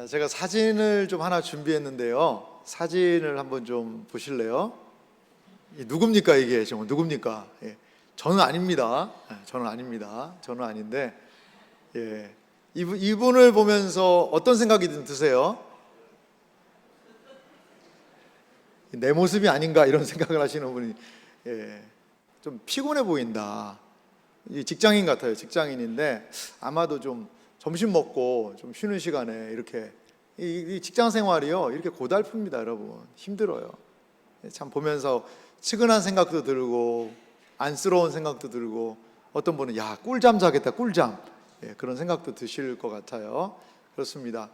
제가 사진을 좀 하나 준비했는데요. 사진을 한번 좀 보실래요? 누굽니까 이게 정말 누굽니까? 예. 저는 아닙니다. 저는 아닙니다. 저는 아닌데, 예. 이분을 보면서 어떤 생각이 드세요? 내 모습이 아닌가 이런 생각을 하시는 분이, 예. 좀 피곤해 보인다. 직장인 같아요. 직장인인데 아마도 좀 점심 먹고 좀 쉬는 시간에 이렇게 이 직장 생활이요 이렇게 고달픕니다. 여러분 힘들어요. 참 보면서 측은한 생각도 들고 안쓰러운 생각도 들고 어떤 분은 야 꿀잠 자겠다 꿀잠, 그런 생각도 드실 것 같아요. 그렇습니다.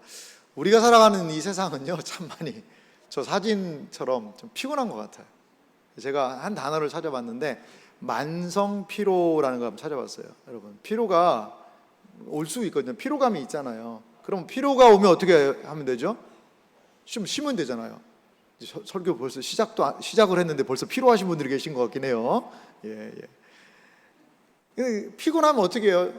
우리가 살아가는 이 세상은요 참 많이 저 사진처럼 좀 피곤한 것 같아요. 제가 한 단어를 찾아봤는데 만성 피로라는 걸 한번 찾아봤어요. 여러분 피로가 올 수 있거든요. 피로감이 있잖아요. 그럼 피로가 오면 어떻게 하면 되죠? 쉬면 되잖아요. 설교 벌써 시작을 했는데 벌써 피로하신 분들이 계신 것 같긴 해요. 예. 피곤하면 어떻게 해요?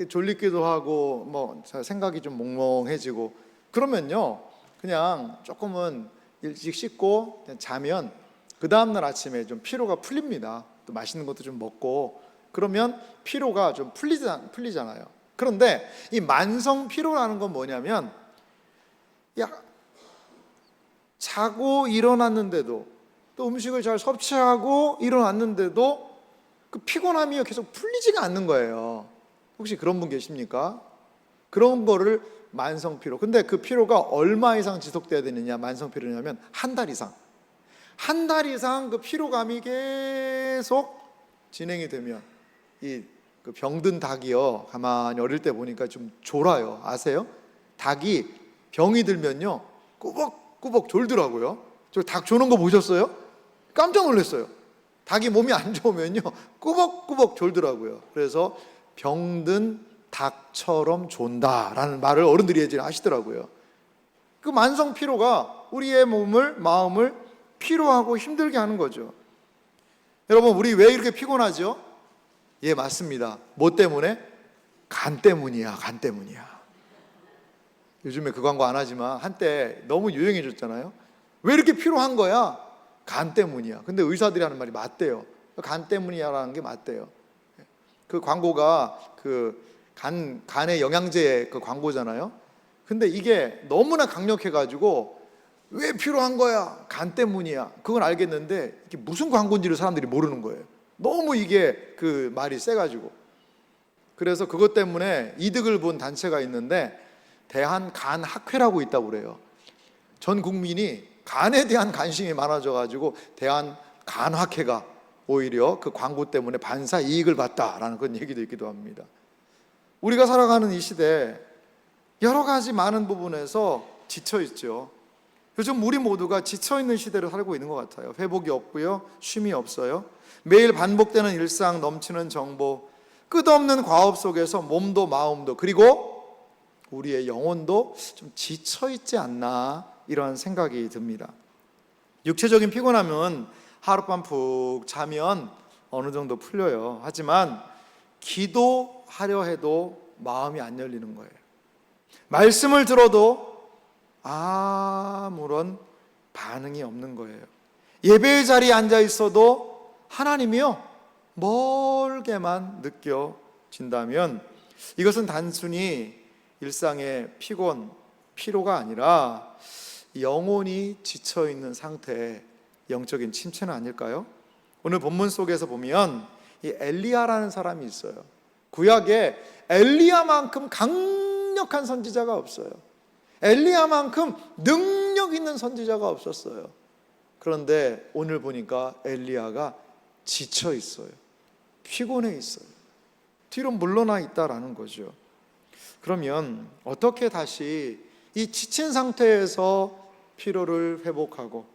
졸리기도 하고 뭐 생각이 좀 몽롱해지고 그러면요 그냥 조금은 일찍 씻고 그냥 자면 그 다음날 아침에 좀 피로가 풀립니다. 또 맛있는 것도 좀 먹고 그러면 피로가 좀 풀리잖아요. 그런데 이 만성 피로라는 건 뭐냐면 자고 일어났는데도 또 음식을 잘 섭취하고 일어났는데도 그 피곤함이 계속 풀리지가 않는 거예요. 혹시 그런 분 계십니까? 그런 거를 만성 피로. 근데 그 피로가 얼마 이상 지속돼야 되느냐? 만성 피로냐면 한 달 이상. 한 달 이상 그 피로감이 계속 진행이 되면 그 병든 닭이요 가만히 어릴 때 보니까 좀 졸아요. 아세요? 닭이 병이 들면요 꾸벅꾸벅 졸더라고요. 저 닭 조는 거 보셨어요? 깜짝 놀랐어요. 닭이 몸이 안 좋으면요 꾸벅꾸벅 졸더라고요. 그래서 병든 닭처럼 존다라는 말을 어른들이 예전에 하시더라고요. 그 만성 피로가 우리의 몸을 마음을 피로하고 힘들게 하는 거죠. 여러분 우리 왜 이렇게 피곤하죠? 예, 맞습니다. 뭐 때문에? 간 때문이야. 간 때문이야. 요즘에 그 광고 안 하지만 한때 너무 유행해졌잖아요. 왜 이렇게 피로한 거야? 간 때문이야. 근데 의사들이 하는 말이 맞대요. 간 때문이야라는 게 맞대요. 그 광고가 그 간의 영양제 그 광고잖아요. 근데 이게 너무나 강력해가지고 왜 피로한 거야? 간 때문이야. 그건 알겠는데 이게 무슨 광고인지를 사람들이 모르는 거예요. 너무 이게 그 말이 세가지고. 그래서 그것 때문에 이득을 본 단체가 있는데 대한간학회라고 있다고 그래요. 전 국민이 간에 대한 관심이 많아져가지고 대한간학회가 오히려 그 광고 때문에 반사 이익을 봤다라는 그런 얘기도 있기도 합니다. 우리가 살아가는 이 시대 여러 가지 많은 부분에서 지쳐있죠. 요즘 우리 모두가 지쳐있는 시대를 살고 있는 것 같아요. 회복이 없고요, 쉼이 없어요. 매일 반복되는 일상, 넘치는 정보, 끝없는 과업 속에서 몸도 마음도 그리고 우리의 영혼도 좀 지쳐있지 않나 이런 생각이 듭니다. 육체적인 피곤함은 하룻밤 푹 자면 어느 정도 풀려요. 하지만 기도하려 해도 마음이 안 열리는 거예요. 말씀을 들어도 아무런 반응이 없는 거예요. 예배의 자리에 앉아 있어도 하나님이요 멀게만 느껴진다면 이것은 단순히 일상의 피로가 아니라 영혼이 지쳐있는 상태의 영적인 침체는 아닐까요? 오늘 본문 속에서 보면 이 엘리야라는 사람이 있어요. 구약에 엘리야만큼 강력한 선지자가 없어요. 엘리야만큼 능력 있는 선지자가 없었어요. 그런데 오늘 보니까 엘리야가 지쳐 있어요. 피곤해 있어요. 뒤로 물러나 있다라는 거죠. 그러면 어떻게 다시 이 지친 상태에서 피로를 회복하고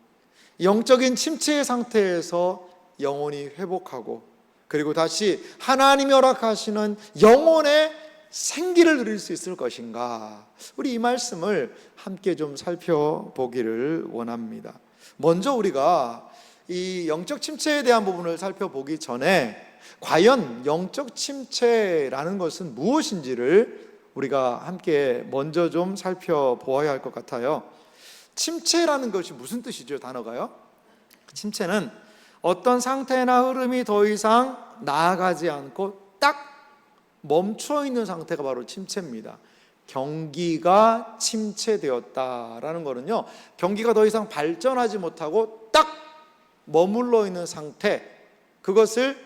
영적인 침체의 상태에서 영혼이 회복하고 그리고 다시 하나님이 허락하시는 영혼의 생기를 누릴 수 있을 것인가? 우리 이 말씀을 함께 좀 살펴보기를 원합니다. 먼저 우리가 이 영적 침체에 대한 부분을 살펴보기 전에 과연 영적 침체라는 것은 무엇인지를 우리가 함께 먼저 좀 살펴보아야 할 것 같아요. 침체라는 것이 무슨 뜻이죠? 단어가요? 침체는 어떤 상태나 흐름이 더 이상 나아가지 않고 딱 멈춰 있는 상태가 바로 침체입니다. 경기가 침체되었다라는 거는요, 경기가 더 이상 발전하지 못하고 딱 머물러 있는 상태, 그것을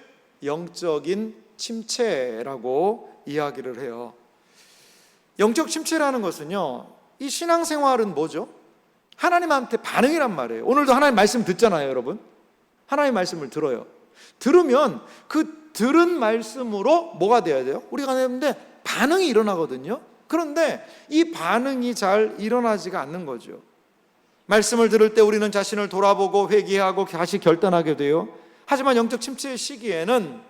영적인 침체라고 이야기를 해요. 영적 침체라는 것은요, 이 신앙생활은 뭐죠? 하나님한테 반응이란 말이에요. 오늘도 하나님 말씀 듣잖아요, 여러분. 하나님 말씀을 들어요. 들으면 그 들은 말씀으로 뭐가 돼야 돼요? 우리가 하는데 반응이 일어나거든요. 그런데 이 반응이 잘 일어나지가 않는 거죠. 말씀을 들을 때 우리는 자신을 돌아보고 회개하고 다시 결단하게 돼요. 하지만 영적 침체의 시기에는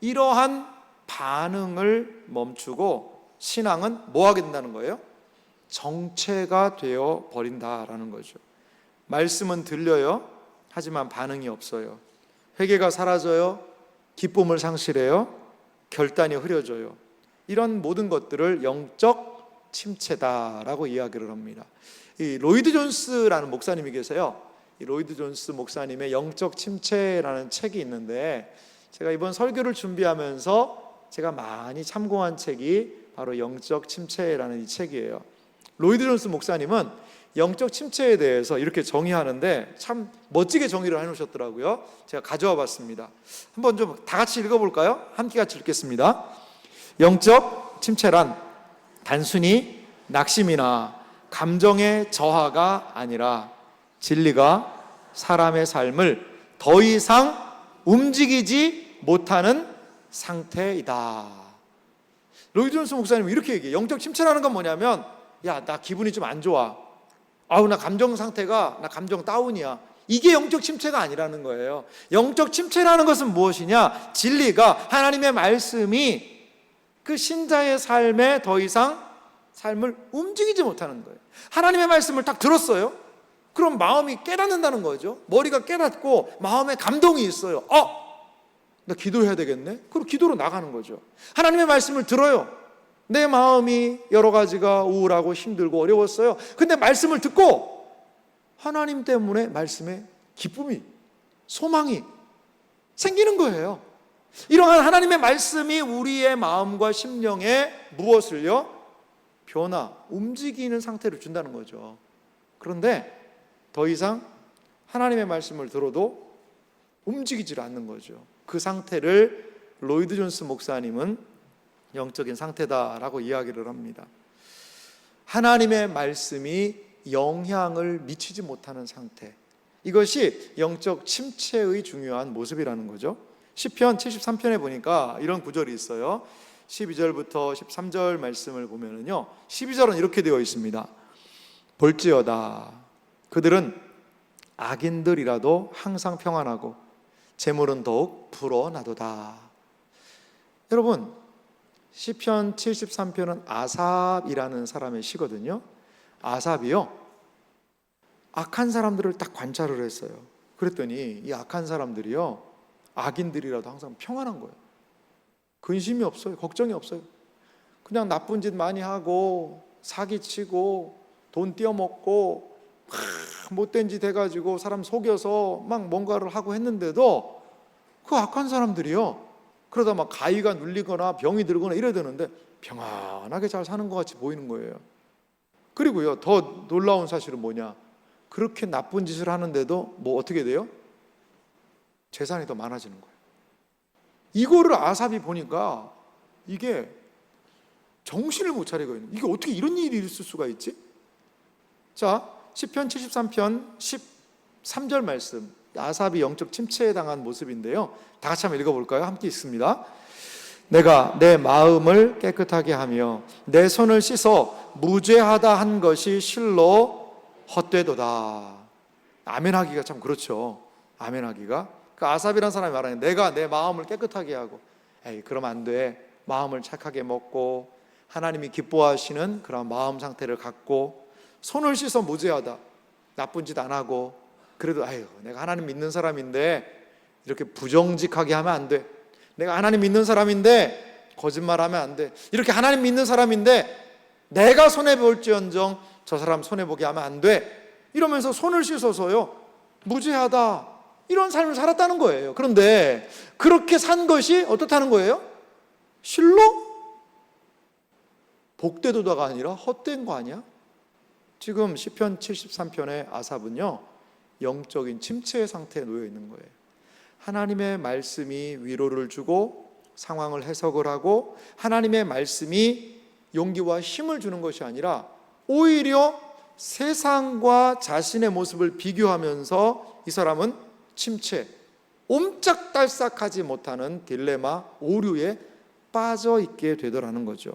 이러한 반응을 멈추고 신앙은 뭐 하게 된다는 거예요? 정체가 되어 버린다라는 거죠. 말씀은 들려요. 하지만 반응이 없어요. 회개가 사라져요. 기쁨을 상실해요. 결단이 흐려져요. 이런 모든 것들을 영적 침체다라고 이야기를 합니다. 이 로이드 존스라는 목사님이 계세요. 이 로이드 존스 목사님의 영적 침체라는 책이 있는데, 제가 이번 설교를 준비하면서 제가 많이 참고한 책이 바로 영적 침체라는 이 책이에요. 로이드 존스 목사님은 영적 침체에 대해서 이렇게 정의하는데 참 멋지게 정의를 해놓으셨더라고요. 제가 가져와 봤습니다. 한번 좀 다 같이 읽어볼까요? 함께 같이 읽겠습니다. 영적 침체란 단순히 낙심이나 감정의 저하가 아니라 진리가 사람의 삶을 더 이상 움직이지 못하는 상태이다. 로이드 존스 목사님은 이렇게 얘기해요. 영적 침체라는 건 뭐냐면, 야, 나 기분이 좀 안 좋아. 아우, 나 감정 상태가, 나 감정 다운이야. 이게 영적 침체가 아니라는 거예요. 영적 침체라는 것은 무엇이냐? 진리가, 하나님의 말씀이 그 신자의 삶에 더 이상 삶을 움직이지 못하는 거예요. 하나님의 말씀을 딱 들었어요. 그럼 마음이 깨닫는다는 거죠. 머리가 깨닫고 마음에 감동이 있어요. 나 기도해야 되겠네? 그리고 기도로 나가는 거죠. 하나님의 말씀을 들어요. 내 마음이 여러 가지가 우울하고 힘들고 어려웠어요. 근데 말씀을 듣고 하나님 때문에 말씀에 기쁨이, 소망이 생기는 거예요. 이러한 하나님의 말씀이 우리의 마음과 심령에 무엇을요? 변화, 움직이는 상태를 준다는 거죠. 그런데 더 이상 하나님의 말씀을 들어도 움직이질 않는 거죠. 그 상태를 로이드 존스 목사님은 영적인 상태다라고 이야기를 합니다. 하나님의 말씀이 영향을 미치지 못하는 상태, 이것이 영적 침체의 중요한 모습이라는 거죠. 시편 73편에 보니까 이런 구절이 있어요. 12절부터 13절 말씀을 보면은요, 12절은 이렇게 되어 있습니다. 볼지어다 그들은 악인들이라도 항상 평안하고 재물은 더욱 불어나도다. 여러분, 시편 73편은 아삽이라는 사람의 시거든요. 아삽이요, 악한 사람들을 딱 관찰을 했어요. 그랬더니 이 악한 사람들이요, 악인들이라도 항상 평안한 거예요. 근심이 없어요. 걱정이 없어요. 그냥 나쁜 짓 많이 하고 사기치고 돈 떼어먹고 못된 짓 해가지고 사람 속여서 막 뭔가를 하고 했는데도 그 악한 사람들이요, 그러다 막 가위가 눌리거나 병이 들거나 이래야 되는데 평안하게 잘 사는 것 같이 보이는 거예요. 그리고요, 더 놀라운 사실은 뭐냐? 그렇게 나쁜 짓을 하는데도 뭐 어떻게 돼요? 재산이 더 많아지는 거예요. 이거를 아삽이 보니까 이게 정신을 못 차리고 있는, 이게 어떻게 이런 일이 있을 수가 있지? 자, 시편 73편 13절 말씀, 아삽이 영적 침체에 당한 모습인데요, 다 같이 한번 읽어볼까요? 함께 읽습니다. 내가 내 마음을 깨끗하게 하며 내 손을 씻어 무죄하다 한 것이 실로 헛되도다. 아멘하기가 참 그렇죠. 아멘하기가. 그 아삽이라는 사람이 말하는, 내가 내 마음을 깨끗하게 하고, 에이 그러면 안 돼. 마음을 착하게 먹고 하나님이 기뻐하시는 그런 마음 상태를 갖고 손을 씻어 무죄하다. 나쁜 짓 안 하고, 그래도 아유 내가 하나님 믿는 사람인데 이렇게 부정직하게 하면 안 돼. 내가 하나님 믿는 사람인데 거짓말하면 안 돼. 이렇게 하나님 믿는 사람인데 내가 손해볼지언정 저 사람 손해보게 하면 안 돼. 이러면서 손을 씻어서요, 무죄하다, 이런 삶을 살았다는 거예요. 그런데 그렇게 산 것이 어떻다는 거예요? 실로? 복되도다가 아니라 헛된 거 아니야? 지금 시편 73편의 아삽은요, 영적인 침체의 상태에 놓여 있는 거예요. 하나님의 말씀이 위로를 주고 상황을 해석을 하고 하나님의 말씀이 용기와 힘을 주는 것이 아니라 오히려 세상과 자신의 모습을 비교하면서 이 사람은 침체, 옴짝달싹하지 못하는 딜레마, 오류에 빠져 있게 되더라는 거죠.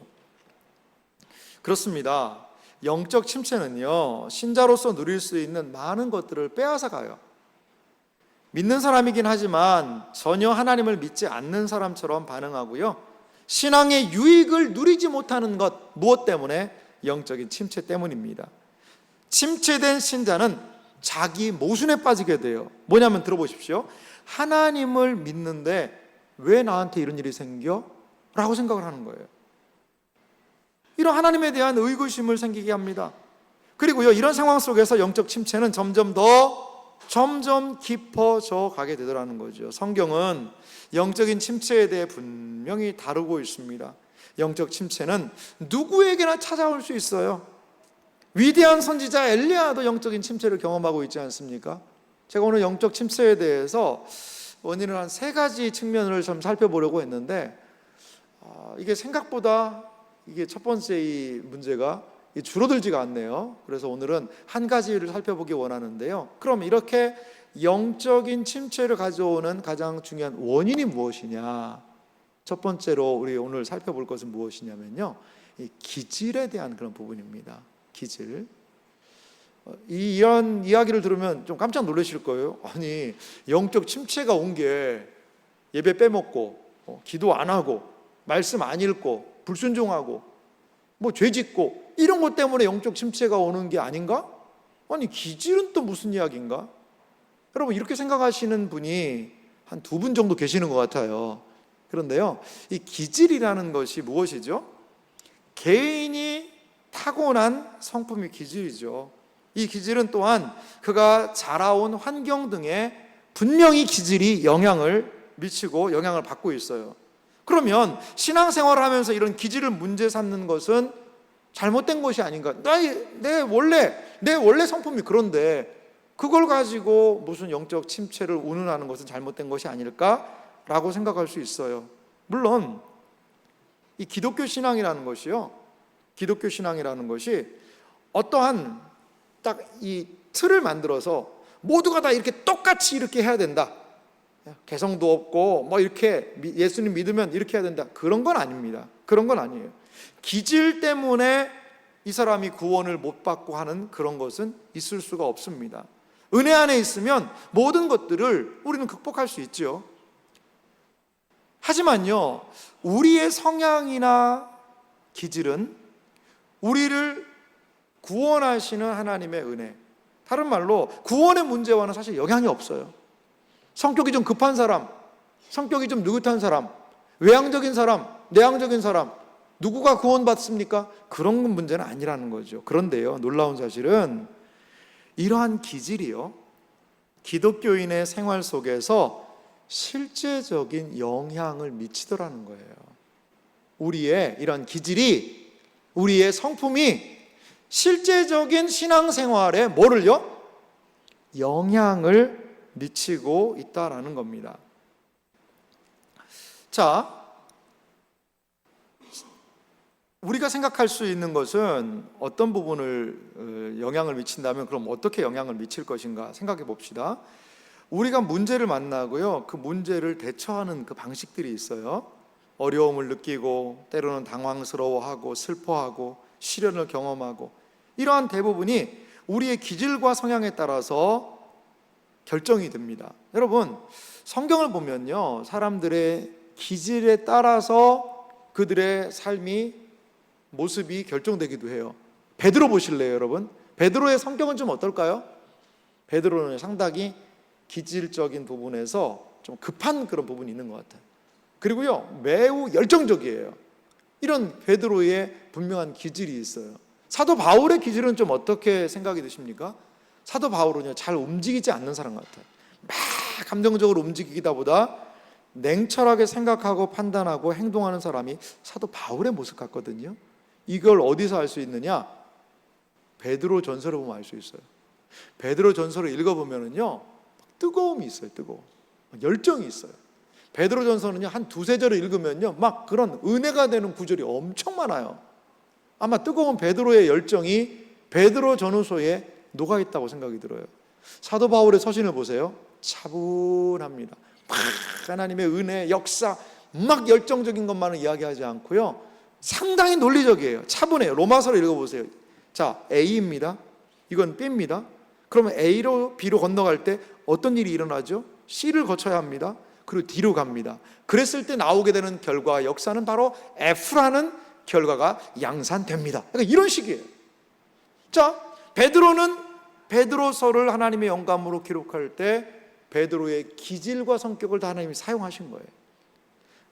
그렇습니다. 영적 침체는요, 신자로서 누릴 수 있는 많은 것들을 빼앗아 가요. 믿는 사람이긴 하지만 전혀 하나님을 믿지 않는 사람처럼 반응하고요, 신앙의 유익을 누리지 못하는 것, 무엇 때문에? 영적인 침체 때문입니다. 침체된 신자는 자기 모순에 빠지게 돼요. 뭐냐면 들어보십시오. 하나님을 믿는데 왜 나한테 이런 일이 생겨? 라고 생각을 하는 거예요. 이런 하나님에 대한 의구심을 생기게 합니다. 그리고요, 이런 상황 속에서 영적 침체는 점점 깊어져 가게 되더라는 거죠. 성경은 영적인 침체에 대해 분명히 다루고 있습니다. 영적 침체는 누구에게나 찾아올 수 있어요. 위대한 선지자 엘리야도 영적인 침체를 경험하고 있지 않습니까? 제가 오늘 영적 침체에 대해서 원인을 한 3가지 측면을 좀 살펴보려고 했는데, 이게 생각보다 이게 첫 번째 이 문제가 줄어들지가 않네요. 그래서 오늘은 한 가지를 살펴보기 원하는데요. 그럼 이렇게 영적인 침체를 가져오는 가장 중요한 원인이 무엇이냐? 첫 번째로 우리 오늘 살펴볼 것은 무엇이냐면요, 이 기질에 대한 그런 부분입니다. 기질. 이런 이야기를 들으면 좀 깜짝 놀라실 거예요. 아니, 영적 침체가 온 게 예배 빼먹고, 기도 안 하고, 말씀 안 읽고, 불순종하고, 죄 짓고, 이런 것 때문에 영적 침체가 오는 게 아닌가? 아니, 기질은 또 무슨 이야기인가? 여러분, 이렇게 생각하시는 분이 한 2분 정도 계시는 것 같아요. 그런데요, 이 기질이라는 것이 무엇이죠? 개인이 타고난 성품이 기질이죠. 이 기질은 또한 그가 자라온 환경 등에 분명히 기질이 영향을 미치고 영향을 받고 있어요. 그러면 신앙생활을 하면서 이런 기질을 문제 삼는 것은 잘못된 것이 아닌가? 내 원래 성품이 그런데 그걸 가지고 무슨 영적 침체를 운운하는 것은 잘못된 것이 아닐까라고 생각할 수 있어요. 물론 이 기독교 신앙이라는 것이 어떠한 딱 이 틀을 만들어서 모두가 다 이렇게 똑같이 이렇게 해야 된다, 개성도 없고 이렇게 예수님 믿으면 이렇게 해야 된다, 그런 건 아닙니다. 그런 건 아니에요. 기질 때문에 이 사람이 구원을 못 받고 하는 그런 것은 있을 수가 없습니다. 은혜 안에 있으면 모든 것들을 우리는 극복할 수 있죠. 하지만요, 우리의 성향이나 기질은 우리를 구원하시는 하나님의 은혜, 다른 말로 구원의 문제와는 사실 영향이 없어요. 성격이 좀 급한 사람, 성격이 좀 느긋한 사람, 외향적인 사람, 내향적인 사람, 누구가 구원받습니까? 그런 문제는 아니라는 거죠. 그런데요, 놀라운 사실은 이러한 기질이요, 기독교인의 생활 속에서 실제적인 영향을 미치더라는 거예요. 우리의 이런 기질이, 우리의 성품이 실제적인 신앙생활에 뭐를요? 영향을 미치고 있다라는 겁니다. 자, 우리가 생각할 수 있는 것은 어떤 부분을 영향을 미친다면 그럼 어떻게 영향을 미칠 것인가 생각해 봅시다. 우리가 문제를 만나고요, 그 문제를 대처하는 그 방식들이 있어요. 어려움을 느끼고 때로는 당황스러워하고 슬퍼하고 시련을 경험하고, 이러한 대부분이 우리의 기질과 성향에 따라서 결정이 됩니다. 여러분, 성경을 보면요, 사람들의 기질에 따라서 그들의 삶이, 모습이 결정되기도 해요. 베드로 보실래요, 여러분? 베드로의 성격은 좀 어떨까요? 베드로는 상당히 기질적인 부분에서 좀 급한 그런 부분이 있는 것 같아요. 그리고요, 매우 열정적이에요. 이런 베드로의 분명한 기질이 있어요. 사도 바울의 기질은 좀 어떻게 생각이 드십니까? 사도 바울은요, 잘 움직이지 않는 사람 같아요. 막 감정적으로 움직이다 보다 냉철하게 생각하고 판단하고 행동하는 사람이 사도 바울의 모습 같거든요. 이걸 어디서 알 수 있느냐? 베드로 전서를 보면 알 수 있어요. 베드로 전서를 읽어보면은요, 뜨거움이 있어요. 뜨거움, 열정이 있어요. 베드로 전서는요, 한 두세 절을 읽으면요, 막 그런 은혜가 되는 구절이 엄청 많아요. 아마 뜨거운 베드로의 열정이 베드로 전후서에 녹아있다고 생각이 들어요. 사도 바울의 서신을 보세요. 차분합니다. 막 하나님의 은혜, 역사, 막 열정적인 것만은 이야기하지 않고요, 상당히 논리적이에요. 차분해요. 로마서를 읽어보세요. 자, A입니다. 이건 B입니다. 그러면 A로 B로 건너갈 때 어떤 일이 일어나죠? C를 거쳐야 합니다. 그리고 D로 갑니다. 그랬을 때 나오게 되는 결과, 역사는 바로 F라는 결과가 양산됩니다. 그러니까 이런 식이에요. 자, 베드로는 베드로서를 하나님의 영감으로 기록할 때 베드로의 기질과 성격을 다 하나님이 사용하신 거예요.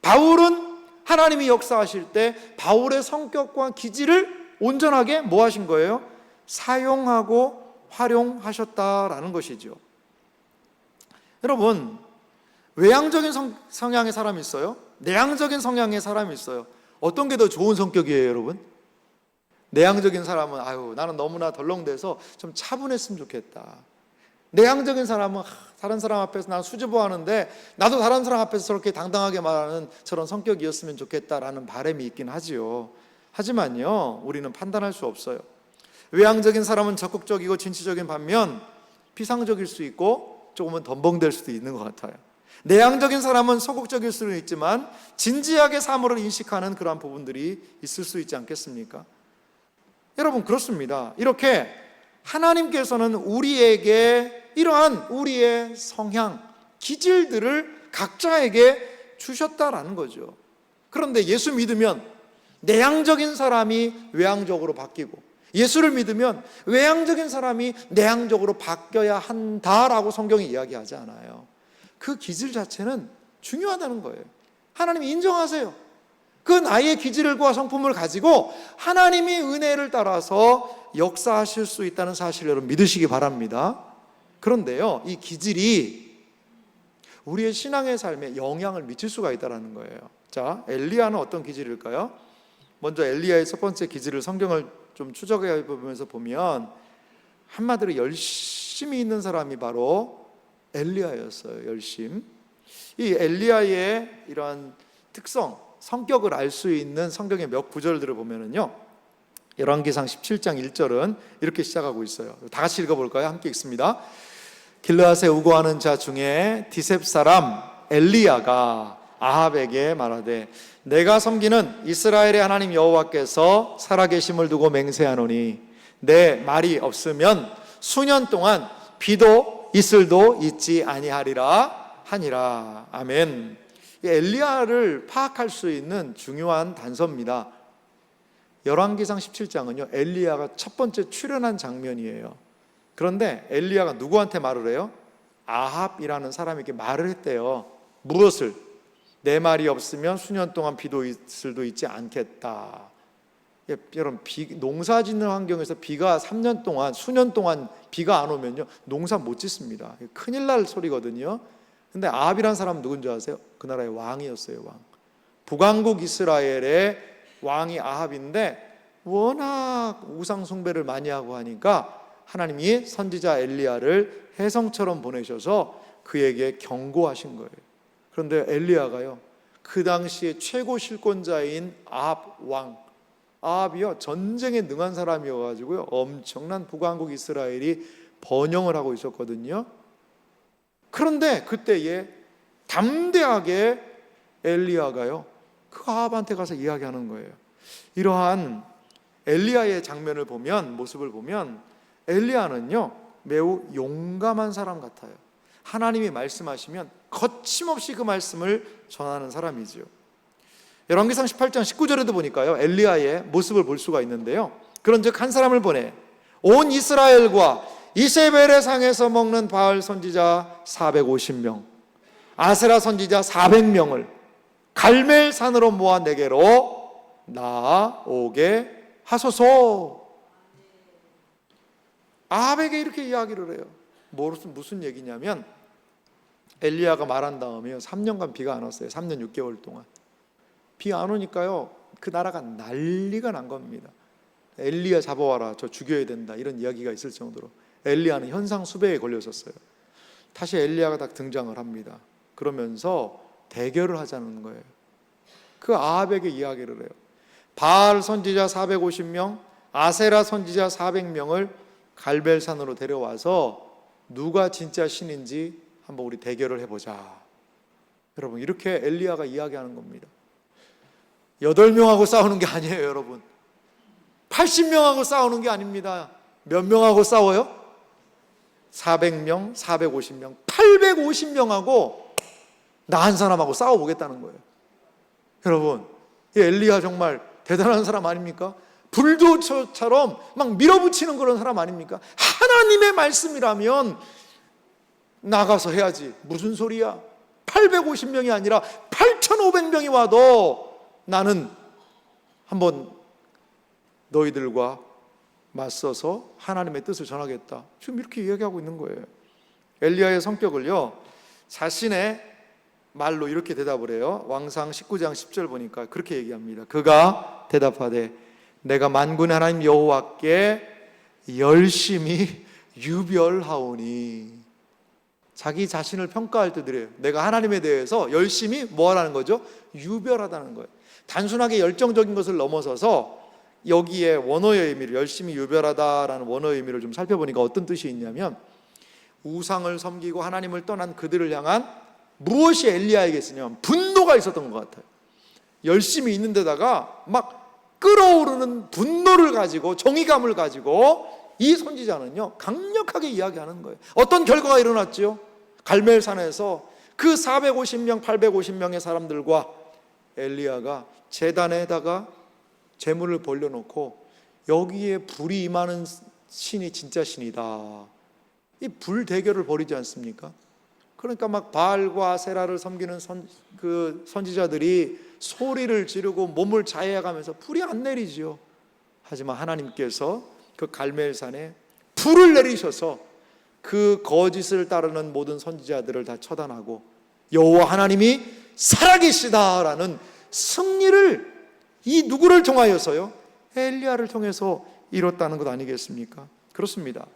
바울은 하나님이 역사하실 때 바울의 성격과 기질을 온전하게 뭐 하신 거예요? 사용하고 활용하셨다라는 것이죠. 여러분, 외향적인 성향의 사람이 있어요. 내향적인 성향의 사람이 있어요. 어떤 게 더 좋은 성격이에요, 여러분? 내향적인 사람은 나는 너무나 덜렁대서 좀 차분했으면 좋겠다. 내향적인 사람은 다른 사람 앞에서 난 수줍어하는데 나도 다른 사람 앞에서 저렇게 당당하게 말하는 저런 성격이었으면 좋겠다라는 바람이 있긴 하지요. 하지만요, 우리는 판단할 수 없어요. 외향적인 사람은 적극적이고 진취적인 반면 피상적일 수 있고 조금은 덤벙될 수도 있는 것 같아요. 내향적인 사람은 소극적일 수는 있지만 진지하게 사물을 인식하는 그러한 부분들이 있을 수 있지 않겠습니까? 여러분, 그렇습니다. 이렇게 하나님께서는 우리에게 이러한 우리의 성향, 기질들을 각자에게 주셨다라는 거죠. 그런데 예수 믿으면 내향적인 사람이 외향적으로 바뀌고, 예수를 믿으면 외향적인 사람이 내향적으로 바뀌어야 한다라고 성경이 이야기하지 않아요. 그 기질 자체는 중요하다는 거예요. 하나님이 인정하세요. 그 나의 기질과 성품을 가지고 하나님이 은혜를 따라서 역사하실 수 있다는 사실을 여러분 믿으시기 바랍니다. 그런데요, 이 기질이 우리의 신앙의 삶에 영향을 미칠 수가 있다는 거예요. 자, 엘리야는 어떤 기질일까요? 먼저 엘리야의 첫 번째 기질을 성경을 좀 추적해 보면서 보면 한마디로 열심히 있는 사람이 바로 엘리야였어요. 열심. 이 엘리야의 이러한 특성, 성격을 알 수 있는 성경의 몇 구절들을 보면은요, 열왕기상 17장 1절은 이렇게 시작하고 있어요. 다 같이 읽어볼까요? 함께 읽습니다. 길르앗에 우거하는 자 중에 디셉 사람 엘리야가 아합에게 말하되 내가 섬기는 이스라엘의 하나님 여호와께서 살아계심을 두고 맹세하노니 내 말이 없으면 수년 동안 비도 이슬도 있지 아니하리라 하니라. 아멘. 엘리야를 파악할 수 있는 중요한 단서입니다. 열왕기상 17장은요, 엘리야가 첫 번째 출연한 장면이에요. 그런데 엘리야가 누구한테 말을 해요? 아합이라는 사람에게 말을 했대요. 무엇을? 내 말이 없으면 수년 동안 비도 이슬도 있지 않겠다. 여러분, 농사 짓는 환경에서 비가 3년 동안, 수년 동안 비가 안 오면요, 농사 못 짓습니다. 큰일 날 소리거든요. 근데 아합이라는 사람은 누군지 아세요? 그 나라의 왕이었어요. 왕. 북왕국 이스라엘의 왕이 아합인데 워낙 우상 숭배를 많이 하고 하니까 하나님이 선지자 엘리야를 혜성처럼 보내셔서 그에게 경고하신 거예요. 그런데 엘리야가요, 그 당시에 최고 실권자인 아합 왕, 아합이요, 전쟁에 능한 사람이어가지고요, 엄청난 북왕국 이스라엘이 번영을 하고 있었거든요. 그런데 그때에 담대하게 엘리야가요, 그 아합한테 가서 이야기하는 거예요. 이러한 엘리야의 장면을 보면, 모습을 보면 엘리야는요, 매우 용감한 사람 같아요. 하나님이 말씀하시면 거침없이 그 말씀을 전하는 사람이죠. 열왕기상 18장 19절에도 보니까요, 엘리야의 모습을 볼 수가 있는데요, 그런즉 한 사람을 보내 온 이스라엘과 이세벨의 상에서 먹는 바알 선지자 450명, 아세라 선지자 400명을 갈멜 산으로 모아 내게로 나오게 하소서. 아합에게 이렇게 이야기를 해요. 무슨 얘기냐면 엘리야가 말한 다음에요, 3년간 비가 안 왔어요. 3년 6개월 동안 비 안 오니까요, 그 나라가 난리가 난 겁니다. 엘리야 잡아와라, 저 죽여야 된다, 이런 이야기가 있을 정도로 엘리야는 현상 수배에 걸렸었어요. 다시 엘리야가 딱 등장을 합니다. 그러면서 대결을 하자는 거예요. 그 아합에게 이야기를 해요. 바알 선지자 450명, 아세라 선지자 400명을 갈멜산으로 데려와서 누가 진짜 신인지 한번 우리 대결을 해보자. 여러분, 이렇게 엘리야가 이야기하는 겁니다. 8명하고 싸우는 게 아니에요, 여러분. 80명하고 싸우는 게 아닙니다. 몇 명하고 싸워요? 400명, 450명, 850명하고 나 한 사람하고 싸워보겠다는 거예요. 여러분, 이 엘리야 정말 대단한 사람 아닙니까? 불도처럼 막 밀어붙이는 그런 사람 아닙니까? 하나님의 말씀이라면 나가서 해야지. 무슨 소리야? 850명이 아니라 8,500명이 와도 나는 한번 너희들과 맞서서 하나님의 뜻을 전하겠다. 지금 이렇게 이야기하고 있는 거예요. 엘리야의 성격을요, 자신의 말로 이렇게 대답을 해요. 왕상 19장 10절 보니까 그렇게 얘기합니다. 그가 대답하되 내가 만군의 하나님 여호와께 열심히 유별하오니. 자기 자신을 평가할 때 그래요. 내가 하나님에 대해서 열심히 뭐 하라는 거죠? 유별하다는 거예요. 단순하게 열정적인 것을 넘어서서 여기에 원어의 의미를, 열심히 유별하다라는 원어의 의미를 좀 살펴보니까 어떤 뜻이 있냐면, 우상을 섬기고 하나님을 떠난 그들을 향한 무엇이 엘리야에게 있으냐면 분노가 있었던 것 같아요. 열심히 있는 데다가 막 끓어오르는 분노를 가지고, 정의감을 가지고 이 선지자는요 강력하게 이야기하는 거예요. 어떤 결과가 일어났죠? 갈멜산에서 그 450명, 850명의 사람들과 엘리야가 제단에다가 제물을 벌려놓고 여기에 불이 임하는 신이 진짜 신이다, 이 불 대결을 벌이지 않습니까? 그러니까 막 바알과 아세라를 섬기는 선지자들이 소리를 지르고 몸을 자해가면서 불이 안 내리지요. 하지만 하나님께서 그 갈멜산에 불을 내리셔서 그 거짓을 따르는 모든 선지자들을 다 처단하고 여호와 하나님이 살아계시다라는 승리를 이 누구를 통하여서요? 엘리야를 통해서 이뤘다는 것 아니겠습니까? 그렇습니다.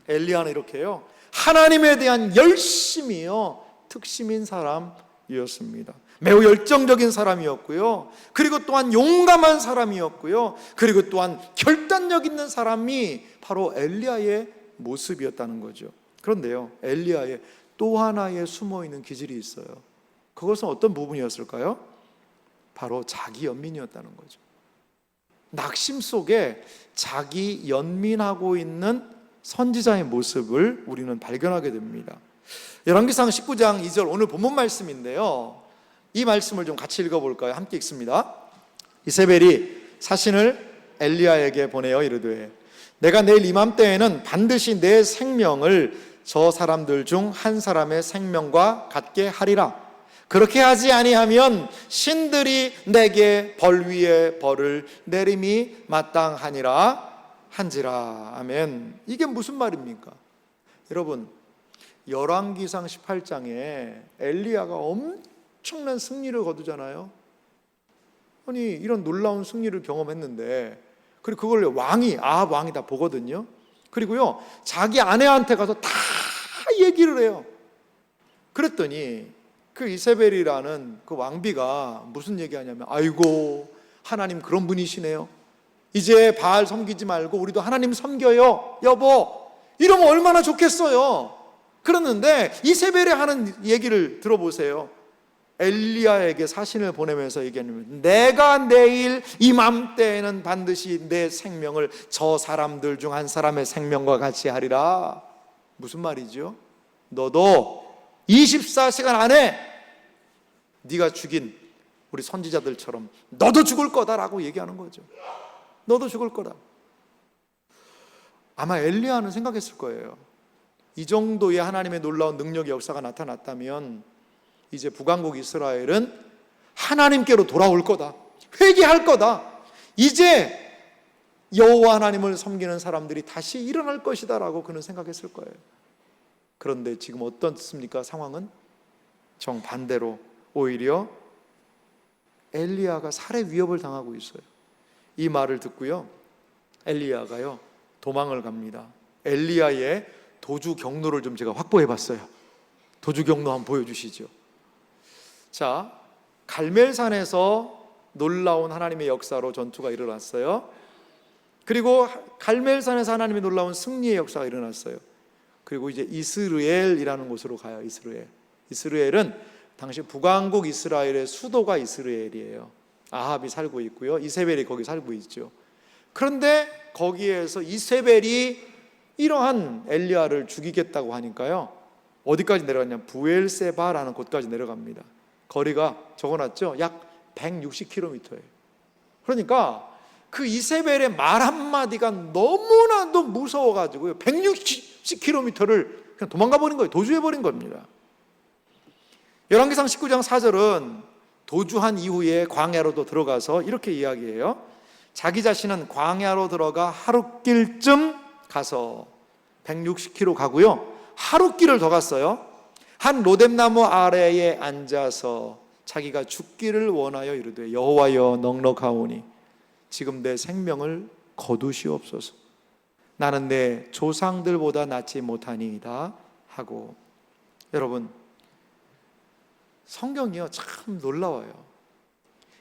엘리야는 이렇게요, 하나님에 대한 열심이요 특심인 사람이었습니다. 매우 열정적인 사람이었고요, 그리고 또한 용감한 사람이었고요, 그리고 또한 결단력 있는 사람이 바로 엘리야의 모습이었다는 거죠. 그런데요, 엘리야의 또 하나의 숨어있는 기질이 있어요. 그것은 어떤 부분이었을까요? 바로 자기 연민이었다는 거죠. 낙심 속에 자기 연민하고 있는 선지자의 모습을 우리는 발견하게 됩니다. 열왕기상 19장 2절, 오늘 본문 말씀인데요, 이 말씀을 좀 같이 읽어볼까요? 함께 읽습니다. 이세벨이 사신을 엘리야에게 보내어 이르되 내가 내일 이맘때에는 반드시 내 생명을 저 사람들 중 한 사람의 생명과 같게 하리라. 그렇게 하지 아니하면 신들이 내게 벌 위에 벌을 내림이 마땅하니라 한지라. 아멘. 이게 무슨 말입니까? 여러분, 열왕기상 18장에 엘리야가 엄청난 승리를 거두잖아요. 아니, 이런 놀라운 승리를 경험했는데, 그리고 그걸 아합 왕이 다 보거든요. 그리고요, 자기 아내한테 가서 다 얘기를 해요. 그랬더니 그 이세벨이라는 그 왕비가 무슨 얘기하냐면, 아이고, 하나님 그런 분이시네요. 이제 바알 섬기지 말고 우리도 하나님 섬겨요, 여보. 이러면 얼마나 좋겠어요. 그랬는데 이세벨이 하는 얘기를 들어보세요. 엘리야에게 사신을 보내면서 얘기하면, 내가 내일 이맘때에는 반드시 내 생명을 저 사람들 중 한 사람의 생명과 같이 하리라. 무슨 말이죠? 너도 24시간 안에 네가 죽인 우리 선지자들처럼 너도 죽을 거다라고 얘기하는 거죠. 너도 죽을 거다. 아마 엘리야는 생각했을 거예요. 이 정도의 하나님의 놀라운 능력의 역사가 나타났다면 이제 북왕국 이스라엘은 하나님께로 돌아올 거다. 회개할 거다. 이제 여호와 하나님을 섬기는 사람들이 다시 일어날 것이다라고 그는 생각했을 거예요. 그런데 지금 어떻습니까? 상황은 정반대로 오히려 엘리야가 살해 위협을 당하고 있어요. 이 말을 듣고요, 엘리야가요 도망을 갑니다. 엘리야의 도주 경로를 좀 제가 확보해 봤어요. 도주 경로 한번 보여주시죠. 자, 갈멜산에서 놀라운 하나님의 역사로 전투가 일어났어요. 그리고 갈멜산에서 하나님의 놀라운 승리의 역사가 일어났어요. 그리고 이제 이스르엘이라는 곳으로 가요. 이스라엘은 당시 북왕국 이스라엘의 수도가 이스라엘이에요. 아합이 살고 있고요, 이세벨이 거기 살고 있죠. 그런데 거기에서 이세벨이 이러한 엘리야를 죽이겠다고 하니까요, 어디까지 내려갔냐, 부엘세바라는 곳까지 내려갑니다. 거리가 적어놨죠. 약 160km예요. 그러니까 그 이세벨의 말 한마디가 너무나도 무서워가지고요, 160km를 그냥 도망가 버린 거예요. 도주해 버린 겁니다. 열왕기상 19장 4절은 도주한 이후에 광야로도 들어가서 이렇게 이야기해요. 자기 자신은 광야로 들어가 하룻길쯤 가서 160km 가고요, 하룻길을 더 갔어요. 한 로뎀나무 아래에 앉아서 자기가 죽기를 원하여 이르되 여호와여 넉넉하오니 지금 내 생명을 거두시옵소서. 나는 내 조상들보다 낫지 못하니이다 하고. 여러분, 성경이요 참 놀라워요.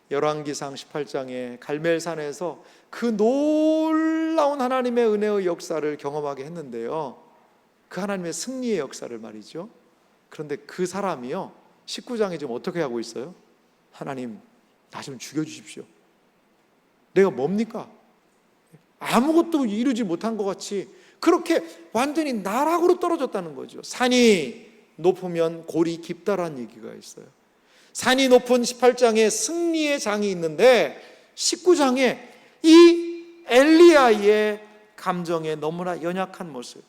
열왕기상 18장에 갈멜산에서 그 놀라운 하나님의 은혜의 역사를 경험하게 했는데요, 그 하나님의 승리의 역사를 말이죠. 그런데 그 사람이요 19장에 지금 어떻게 하고 있어요? 하나님, 나 좀 죽여주십시오. 내가 뭡니까? 아무것도 이루지 못한 것 같이 그렇게 완전히 나락으로 떨어졌다는 거죠. 산이 높으면 골이 깊다라는 얘기가 있어요. 산이 높은 18장에 승리의 장이 있는데 19장에 이 엘리야의 감정에 너무나 연약한 모습,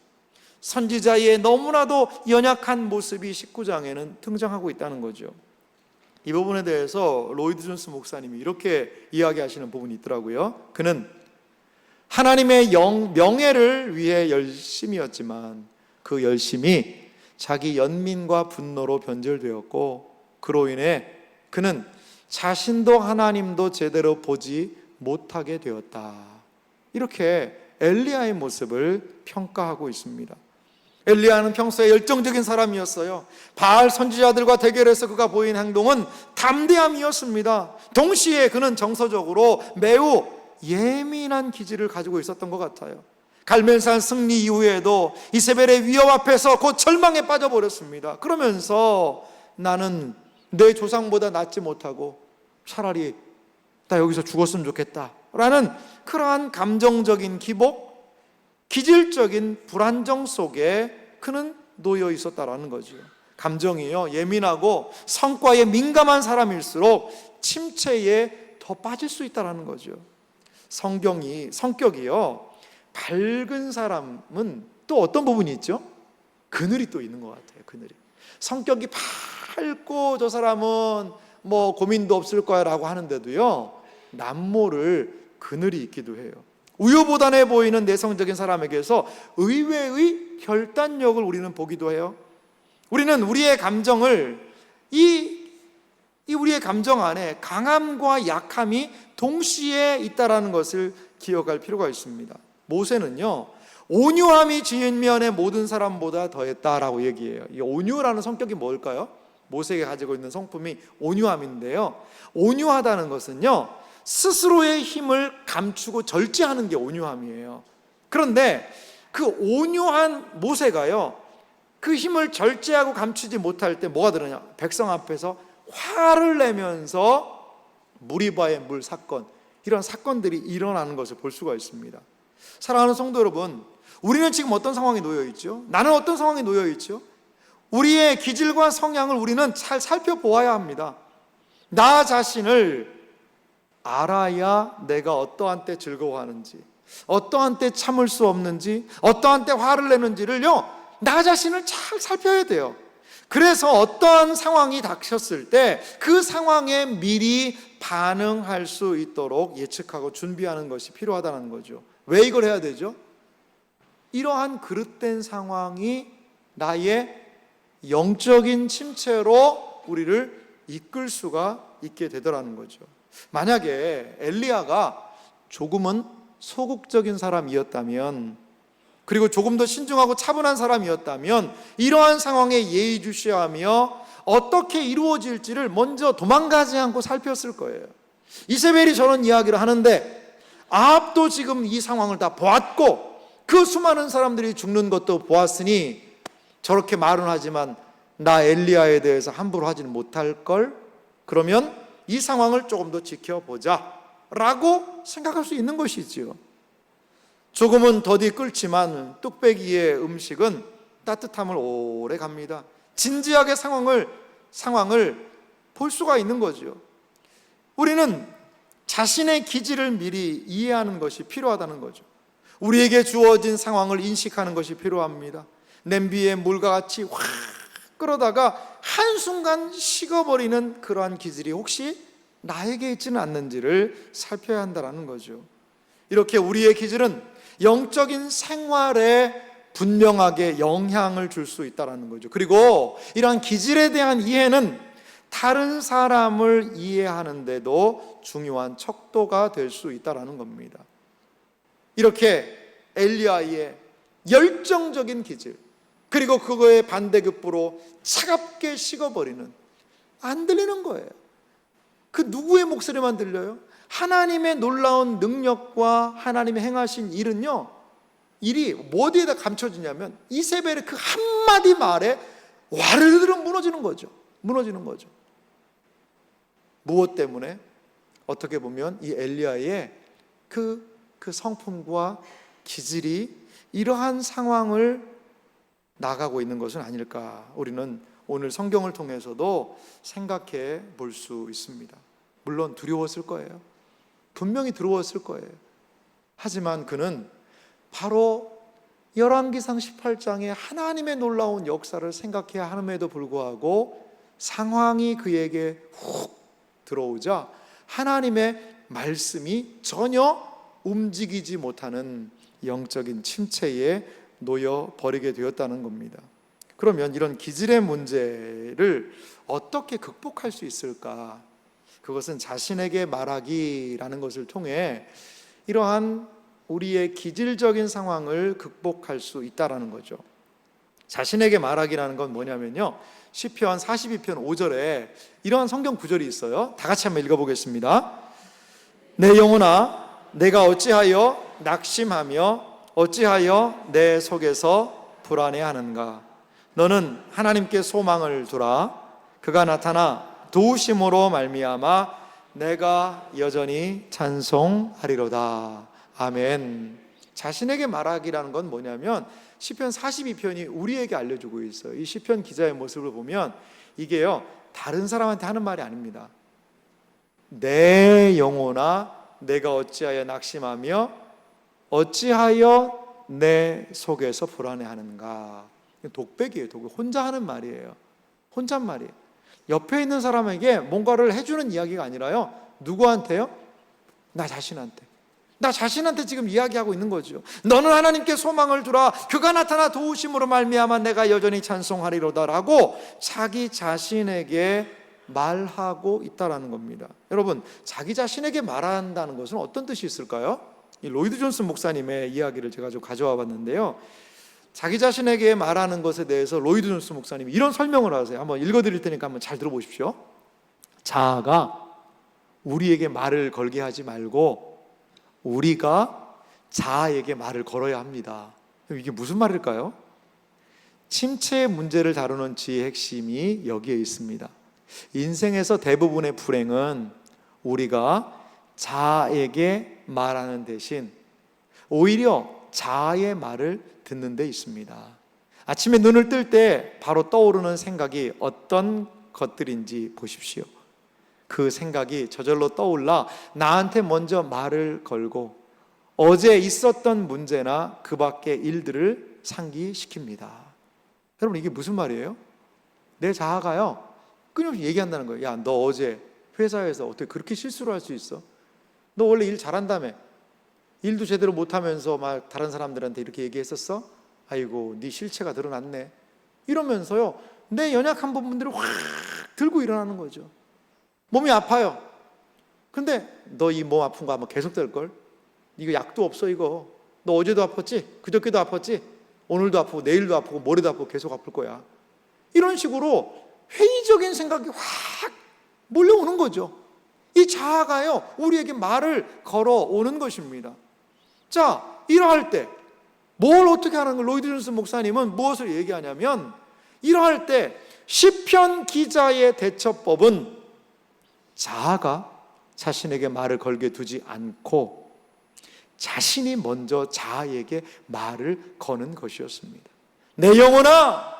선지자의 너무나도 연약한 모습이 19장에는 등장하고 있다는 거죠. 이 부분에 대해서 로이드 존스 목사님이 이렇게 이야기하시는 부분이 있더라고요. 그는 하나님의 명예를 위해 열심이었지만 그 열심이 자기 연민과 분노로 변절되었고, 그로 인해 그는 자신도 하나님도 제대로 보지 못하게 되었다. 이렇게 엘리야의 모습을 평가하고 있습니다. 엘리야는 평소에 열정적인 사람이었어요. 바알 선지자들과 대결해서 그가 보인 행동은 담대함이었습니다. 동시에 그는 정서적으로 매우 예민한 기질을 가지고 있었던 것 같아요. 갈멜산 승리 이후에도 이세벨의 위협 앞에서 곧 절망에 빠져버렸습니다. 그러면서 나는 내 조상보다 낫지 못하고 차라리 나 여기서 죽었으면 좋겠다 라는 그러한 감정적인 기복, 기질적인 불안정 속에 그는 놓여 있었다라는 거죠. 감정이요 예민하고 성과에 민감한 사람일수록 침체에 더 빠질 수 있다라는 거죠. 성격이요 밝은 사람은 또 어떤 부분이 있죠? 그늘이 또 있는 것 같아요. 그늘이. 성격이 밝고 저 사람은 뭐 고민도 없을 거야 라고 하는데도요, 남모를 그늘이 있기도 해요. 우유부단해 보이는 내성적인 사람에게서 의외의 결단력을 우리는 보기도 해요. 우리는 우리의 감정을 우리의 감정 안에 강함과 약함이 동시에 있다라는 것을 기억할 필요가 있습니다. 모세는요 온유함이 지면의 모든 사람보다 더했다라고 얘기해요. 이 온유라는 성격이 뭘까요? 모세가 가지고 있는 성품이 온유함인데요, 온유하다는 것은요 스스로의 힘을 감추고 절제하는 게 온유함이에요. 그런데 그 온유한 모세가요 그 힘을 절제하고 감추지 못할 때 뭐가 되느냐, 백성 앞에서 화를 내면서 무리바의 물 사건, 이런 사건들이 일어나는 것을 볼 수가 있습니다. 사랑하는 성도 여러분, 우리는 지금 어떤 상황에 놓여 있죠? 나는 어떤 상황에 놓여 있죠? 우리의 기질과 성향을 우리는 잘 살펴보아야 합니다. 나 자신을 알아야 내가 어떠한 때 즐거워하는지, 어떠한 때 참을 수 없는지, 어떠한 때 화를 내는지를요 나 자신을 잘 살펴야 돼요. 그래서 어떠한 상황이 닥쳤을 때 그 상황에 미리 반응할 수 있도록 예측하고 준비하는 것이 필요하다는 거죠. 왜 이걸 해야 되죠? 이러한 그릇된 상황이 나의 영적인 침체로 우리를 이끌 수가 있게 되더라는 거죠. 만약에 엘리야가 조금은 소극적인 사람이었다면, 그리고 조금 더 신중하고 차분한 사람이었다면 이러한 상황에 예의주시하며 어떻게 이루어질지를 먼저 도망가지 않고 살폈을 거예요. 이세벨이 저런 이야기를 하는데 아합도 지금 이 상황을 다 보았고 그 수많은 사람들이 죽는 것도 보았으니 저렇게 말은 하지만 나 엘리야에 대해서 함부로 하지는 못할 걸, 그러면 이 상황을 조금 더 지켜보자 라고 생각할 수 있는 것이지요. 조금은 더디 끓지만 뚝배기의 음식은 따뜻함을 오래 갑니다. 진지하게 상황을 볼 수가 있는 거죠. 우리는 자신의 기질을 미리 이해하는 것이 필요하다는 거죠. 우리에게 주어진 상황을 인식하는 것이 필요합니다. 냄비에 물과 같이 확 끓어다가 한순간 식어버리는 그러한 기질이 혹시 나에게 있지는 않는지를 살펴야 한다는 거죠. 이렇게 우리의 기질은 영적인 생활에 분명하게 영향을 줄 수 있다는 거죠. 그리고 이러한 기질에 대한 이해는 다른 사람을 이해하는데도 중요한 척도가 될 수 있다는 겁니다. 이렇게 엘리야의 열정적인 기질, 그리고 그거의 반대급부로 차갑게 식어버리는, 안 들리는 거예요. 그 누구의 목소리만 들려요? 하나님의 놀라운 능력과 하나님의 행하신 일이 어디에다 감춰지냐면 이세벨의 그 한마디 말에 와르르 무너지는 거죠. 무엇 때문에? 어떻게 보면 이 엘리야의 그 성품과 기질이 이러한 상황을 나가고 있는 것은 아닐까, 우리는 오늘 성경을 통해서도 생각해 볼 수 있습니다. 물론 두려웠을 거예요. 분명히 두려웠을 거예요. 하지만 그는 바로 열왕기상 18장의 하나님의 놀라운 역사를 생각해야 함에도 불구하고 상황이 그에게 훅 들어오자 하나님의 말씀이 전혀 움직이지 못하는 영적인 침체에 놓여 버리게 되었다는 겁니다. 그러면 이런 기질의 문제를 어떻게 극복할 수 있을까? 그것은 자신에게 말하기라는 것을 통해 이러한 우리의 기질적인 상황을 극복할 수 있다는 거죠. 자신에게 말하기라는 건 뭐냐면요, 시편 42편 5절에 이러한 성경 구절이 있어요. 다 같이 한번 읽어보겠습니다. 내 영혼아, 내가 어찌하여 낙심하며 어찌하여 내 속에서 불안해하는가? 너는 하나님께 소망을 두라. 그가 나타나 도우심으로 말미암아 내가 여전히 찬송하리로다. 아멘. 자신에게 말하기라는 건 뭐냐면 시편 42편이 우리에게 알려주고 있어요. 이 시편 기자의 모습을 보면 이게요, 다른 사람한테 하는 말이 아닙니다. 내 영혼아, 내가 어찌하여 낙심하며 어찌하여 내 속에서 불안해하는가? 독백이에요. 혼자 하는 말이에요. 혼잣말이에요. 옆에 있는 사람에게 뭔가를 해주는 이야기가 아니라요, 누구한테요? 나 자신한테 지금 이야기하고 있는 거죠. 너는 하나님께 소망을 두라. 그가 나타나 도우심으로 말미암아 내가 여전히 찬송하리로다라고 자기 자신에게 말하고 있다라는 겁니다. 여러분, 자기 자신에게 말한다는 것은 어떤 뜻이 있을까요? 이 로이드 존슨 목사님의 이야기를 제가 좀 가져와 봤는데요, 자기 자신에게 말하는 것에 대해서 로이드 존슨 목사님이 이런 설명을 하세요. 한번 읽어드릴 테니까 한번 잘 들어보십시오. 자아가 우리에게 말을 걸게 하지 말고 우리가 자아에게 말을 걸어야 합니다. 이게 무슨 말일까요? 침체의 문제를 다루는 지혜의 핵심이 여기에 있습니다. 인생에서 대부분의 불행은 우리가 자아에게 말하는 대신 오히려 자아의 말을 듣는 데 있습니다. 아침에 눈을 뜰 때 바로 떠오르는 생각이 어떤 것들인지 보십시오. 그 생각이 저절로 떠올라 나한테 먼저 말을 걸고 어제 있었던 문제나 그 밖의 일들을 상기시킵니다. 여러분, 이게 무슨 말이에요? 내 자아가요 끊임없이 얘기한다는 거예요. 야, 너 어제 회사에서 어떻게 그렇게 실수를 할 수 있어? 너 원래 일 잘한다며. 일도 제대로 못하면서 막 다른 사람들한테 이렇게 얘기했었어? 아이고, 네 실체가 드러났네. 이러면서요 내 연약한 부분들을 확 들고 일어나는 거죠. 몸이 아파요. 근데 너 이 몸 아픈 거 아마 계속 될걸? 이거 약도 없어 이거. 너 어제도 아팠지? 그저께도 아팠지? 오늘도 아프고 내일도 아프고 모레도 아프고 계속 아플 거야. 이런 식으로 회의적인 생각이 확 몰려오는 거죠. 이 자아가요 우리에게 말을 걸어오는 것입니다. 자, 이러할 때 뭘 어떻게 하는 걸 로이드 존슨 목사님은 무엇을 얘기하냐면, 이러할 때 시편 기자의 대처법은 자아가 자신에게 말을 걸게 두지 않고 자신이 먼저 자아에게 말을 거는 것이었습니다. 내 영혼아,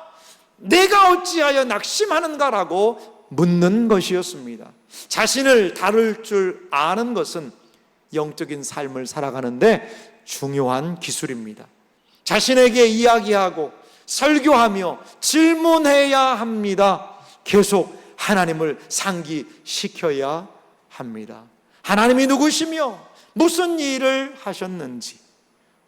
내가 어찌하여 낙심하는가라고 묻는 것이었습니다. 자신을 다룰 줄 아는 것은 영적인 삶을 살아가는데 중요한 기술입니다. 자신에게 이야기하고 설교하며 질문해야 합니다. 계속 하나님을 상기시켜야 합니다. 하나님이 누구시며 무슨 일을 하셨는지,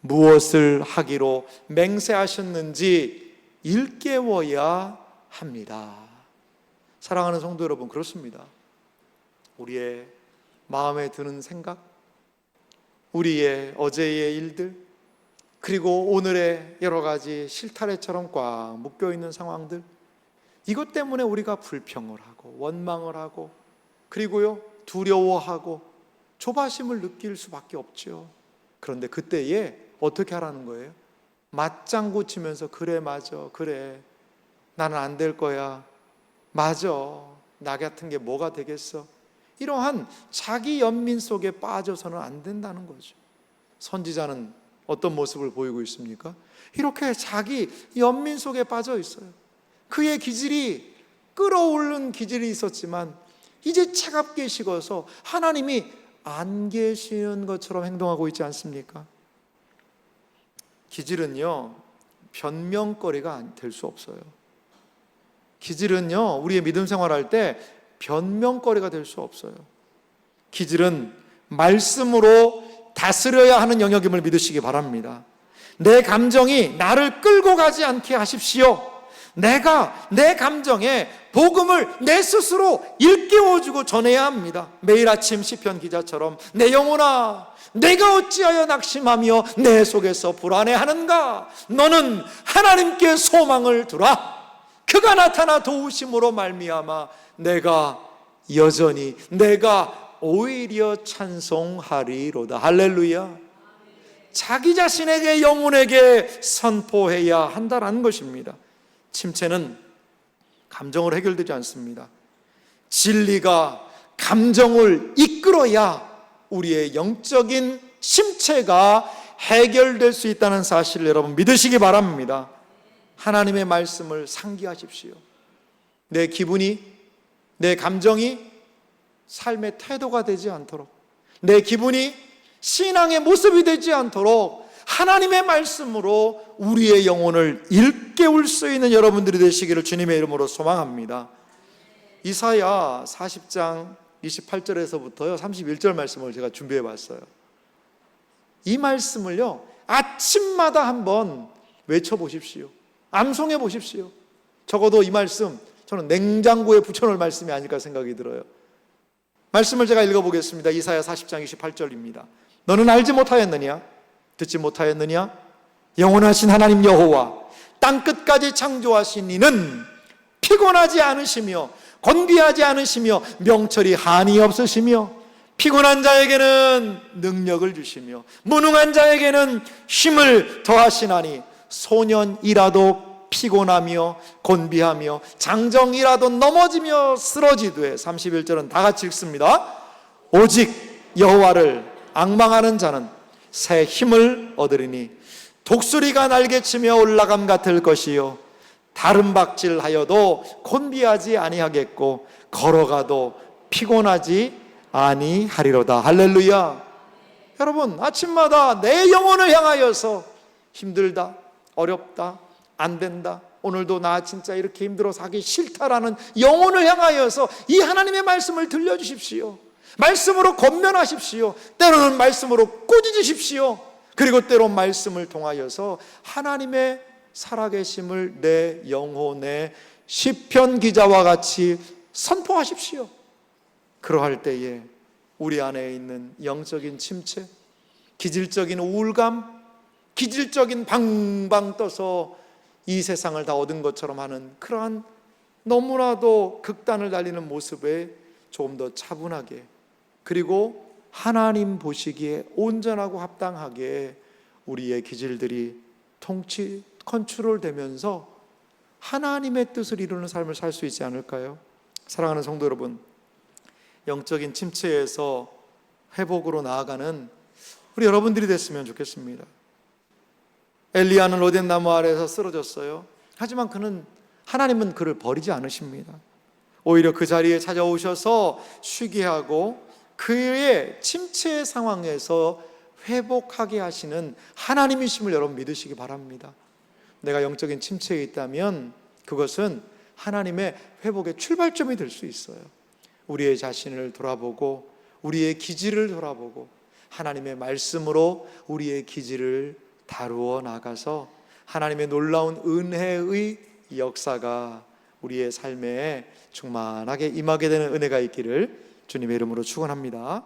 무엇을 하기로 맹세하셨는지 일깨워야 합니다. 사랑하는 성도 여러분, 그렇습니다. 우리의 마음에 드는 생각, 우리의 어제의 일들, 그리고 오늘의 여러 가지 실타래처럼 꽉 묶여있는 상황들, 이것 때문에 우리가 불평을 하고 원망을 하고 그리고요 두려워하고 조바심을 느낄 수밖에 없죠. 그런데 그때에 어떻게 하라는 거예요? 맞장구 치면서 그래 맞아, 그래 나는 안 될 거야, 맞아, 나 같은 게 뭐가 되겠어, 이러한 자기 연민 속에 빠져서는 안 된다는 거죠. 선지자는 어떤 모습을 보이고 있습니까? 이렇게 자기 연민 속에 빠져 있어요. 그의 기질이 끓어오른 기질이 있었지만 이제 차갑게 식어서 하나님이 안 계시는 것처럼 행동하고 있지 않습니까? 기질은요 변명거리가 될 수 없어요. 기질은요 우리의 믿음 생활할 때 변명거리가 될 수 없어요. 기질은 말씀으로 다스려야 하는 영역임을 믿으시기 바랍니다. 내 감정이 나를 끌고 가지 않게 하십시오. 내가 내 감정에 복음을 내 스스로 일깨워주고 전해야 합니다. 매일 아침 시편 기자처럼 내 영혼아, 내가 어찌하여 낙심하며 내 속에서 불안해하는가? 너는 하나님께 소망을 두라. 그가 나타나 도우심으로 말미암아 내가 여전히 내가 오히려 찬송하리로다. 할렐루야. 자기 자신에게 영혼에게 선포해야 한다는 것입니다. 침체는 감정으로 해결되지 않습니다. 진리가 감정을 이끌어야 우리의 영적인 심체가 해결될 수 있다는 사실을 여러분 믿으시기 바랍니다. 하나님의 말씀을 상기하십시오. 내 기분이, 내 감정이 삶의 태도가 되지 않도록, 내 기분이 신앙의 모습이 되지 않도록 하나님의 말씀으로 우리의 영혼을 일깨울 수 있는 여러분들이 되시기를 주님의 이름으로 소망합니다. 이사야 40장 28절에서부터요 31절 말씀을 제가 준비해 봤어요. 이 말씀을요 아침마다 한번 외쳐보십시오. 암송해 보십시오. 적어도 이 말씀 저는 냉장고에 붙여놓을 말씀이 아닐까 생각이 들어요. 말씀을 제가 읽어보겠습니다. 이사야 40장 28절입니다. 너는 알지 못하였느냐? 듣지 못하였느냐? 영원하신 하나님 여호와 땅끝까지 창조하신 이는 피곤하지 않으시며 건비하지 않으시며 명철이 한이 없으시며 피곤한 자에게는 능력을 주시며 무능한 자에게는 힘을 더하시나니 소년이라도 피곤하며 곤비하며 장정이라도 넘어지며 쓰러지되 31절은 다 같이 읽습니다. 오직 여호와를 앙망하는 자는 새 힘을 얻으리니 독수리가 날개치며 올라감 같을 것이요 다른 박질하여도 곤비하지 아니하겠고 걸어가도 피곤하지 아니하리로다. 할렐루야. 여러분 아침마다 내 영혼을 향하여서 힘들다, 어렵다, 안 된다, 오늘도 나 진짜 이렇게 힘들어 사기 싫다라는 영혼을 향하여서 이 하나님의 말씀을 들려주십시오. 말씀으로 권면하십시오. 때로는 말씀으로 꾸짖으십시오. 그리고 때로 말씀을 통하여서 하나님의 살아계심을 내 영혼에 시편 기자와 같이 선포하십시오. 그러할 때에 우리 안에 있는 영적인 침체, 기질적인 우울감, 기질적인 방방 떠서 이 세상을 다 얻은 것처럼 하는 그러한 너무나도 극단을 달리는 모습에 조금 더 차분하게, 그리고 하나님 보시기에 온전하고 합당하게 우리의 기질들이 컨트롤 되면서 하나님의 뜻을 이루는 삶을 살 수 있지 않을까요? 사랑하는 성도 여러분, 영적인 침체에서 회복으로 나아가는 우리 여러분들이 됐으면 좋겠습니다. 엘리야는 로뎀 나무 아래에서 쓰러졌어요. 하지만 하나님은 그를 버리지 않으십니다. 오히려 그 자리에 찾아오셔서 쉬게 하고 그의 침체 상황에서 회복하게 하시는 하나님이심을 여러분 믿으시기 바랍니다. 내가 영적인 침체에 있다면 그것은 하나님의 회복의 출발점이 될 수 있어요. 우리의 자신을 돌아보고 우리의 기질을 돌아보고 하나님의 말씀으로 우리의 기질을 다루어 나가서 하나님의 놀라운 은혜의 역사가 우리의 삶에 충만하게 임하게 되는 은혜가 있기를 주님의 이름으로 축원합니다.